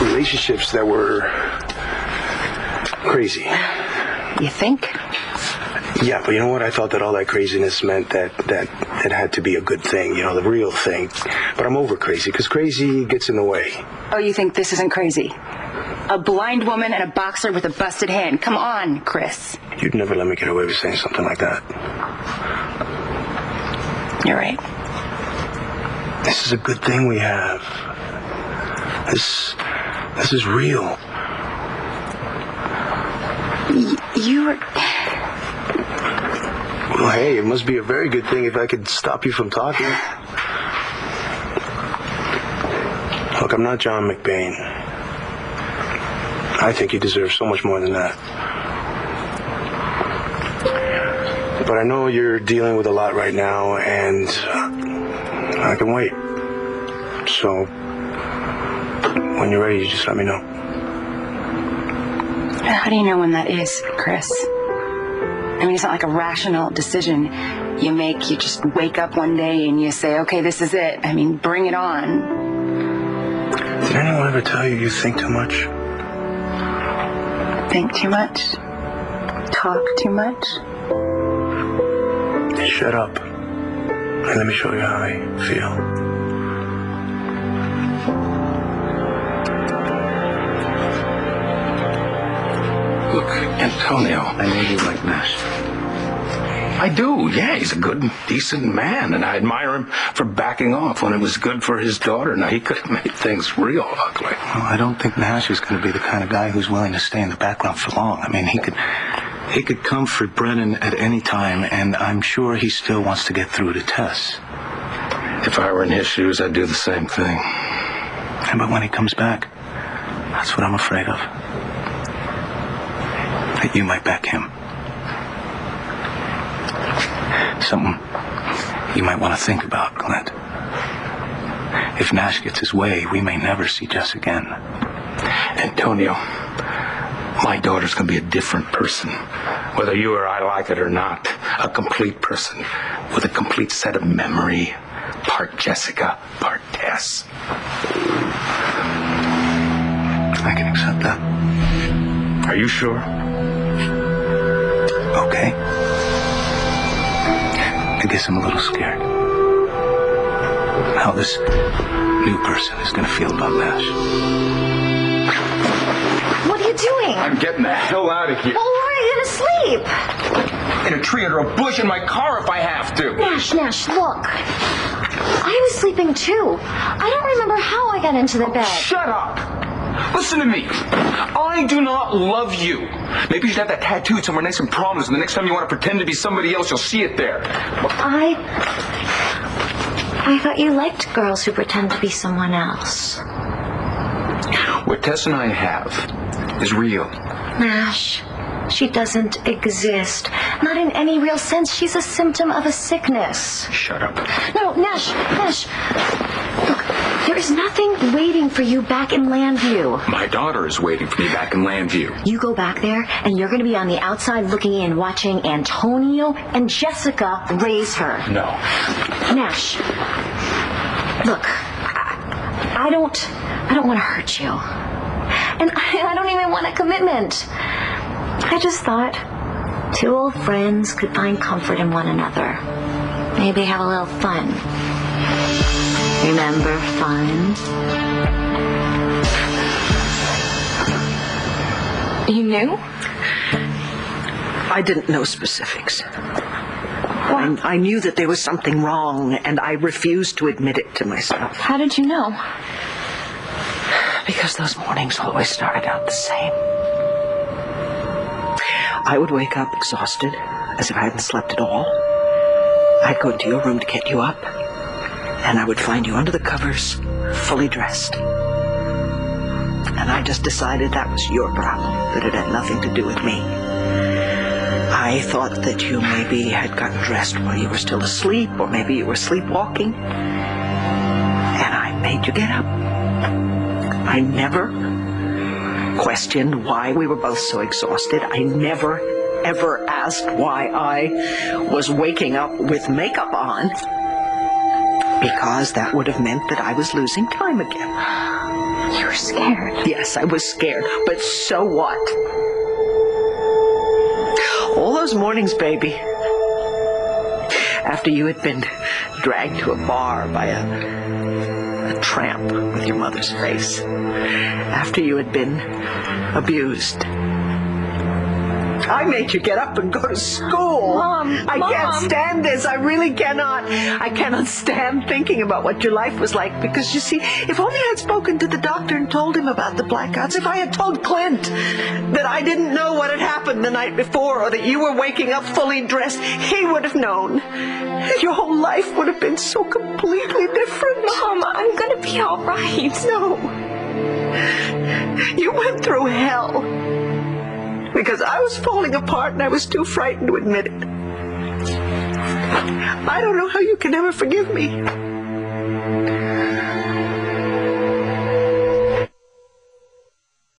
relationships that were crazy. You think? Yeah, but you know what? I thought that all that craziness meant that it had to be a good thing, you know, the real thing. But I'm over crazy, because crazy gets in the way. Oh, you think this isn't crazy? A blind woman and a boxer with a busted hand. Come on, Chris. You'd never let me get away with saying something like that. You're right. This is a good thing we have. This is real. You're... Well, hey, it must be a very good thing if I could stop you from talking. Look, I'm not John McBain. I think you deserve so much more than that. But I know you're dealing with a lot right now, and I can wait. So, when you're ready, you just let me know. How do you know when that is, Chris? I mean, it's not like a rational decision you make. You just wake up one day and you say, okay, this is it. I mean, bring it on. Did anyone ever tell you think too much? Think too much? Talk too much? Shut up. And let me show you how I feel. Look, Antonio, I know you like Nash. I do, yeah, he's a good, decent man, and I admire him for backing off when it was good for his daughter. Now, he could have made things real ugly. Well, I don't think Nash is going to be the kind of guy who's willing to stay in the background for long. I mean, he could come for Brennan at any time, and I'm sure he still wants to get through to Tess. If I were in his shoes, I'd do the same thing. But when he comes back, that's what I'm afraid of. That you might back him. Something you might want to think about, Clint. If Nash gets his way, we may never see Jess again. Antonio, my daughter's going to be a different person. Whether you or I like it or not. A complete person with a complete set of memory. Part Jessica, part Tess. I can accept that. Are you sure? Okay. I guess I'm a little scared. How this new person is going to feel about Nash. What are you doing? I'm getting the hell out of here. Well, where are you going to sleep? In a tree under a bush in my car if I have to. Nash, look. I was sleeping too. I don't remember how I got into the bed. Shut up. Listen to me. I do not love you. Maybe you should have that tattooed somewhere nice and prominent, and the next time you want to pretend to be somebody else, you'll see it there. I thought you liked girls who pretend to be someone else. What Tess and I have is real. Nash, she doesn't exist. Not in any real sense. She's a symptom of a sickness. Shut up. No, Nash. Look, there is nothing waiting for you back in Landview. My daughter is waiting for me back in Landview. You go back there, and you're going to be on the outside looking in, watching Antonio and Jessica raise her. No. Nash, look, I don't want to hurt you. And I don't even want a commitment. I just thought two old friends could find comfort in one another. Maybe have a little fun. Remember fun? You knew? I didn't know specifics. I knew that there was something wrong, and I refused to admit it to myself. How did you know? Because those mornings always started out the same. I would wake up exhausted, as if I hadn't slept at all. I'd go into your room to get you up, and I would find you under the covers, fully dressed. And I just decided that was your problem, that it had nothing to do with me. I thought that you maybe had gotten dressed while you were still asleep, or maybe you were sleepwalking. And I made you get up. I never questioned why we were both so exhausted. I never, ever asked why I was waking up with makeup on, because that would have meant that I was losing time again. You were scared. Yes, I was scared, but so what? All those mornings, baby, after you had been dragged to a bar by a tramp with your mother's face, after you had been abused, I made you get up and go to school. Mom, I can't stand this. I really cannot. I cannot stand thinking about what your life was like, because, you see, if only I'd spoken to the doctor and told him about the blackouts, if I had told Clint that I didn't know what had happened the night before, or that you were waking up fully dressed, he would have known. Your whole life would have been so completely different. Mom, I'm gonna be all right. No. You went through hell. Because I was falling apart and I was too frightened to admit it. I don't know how you can ever forgive me.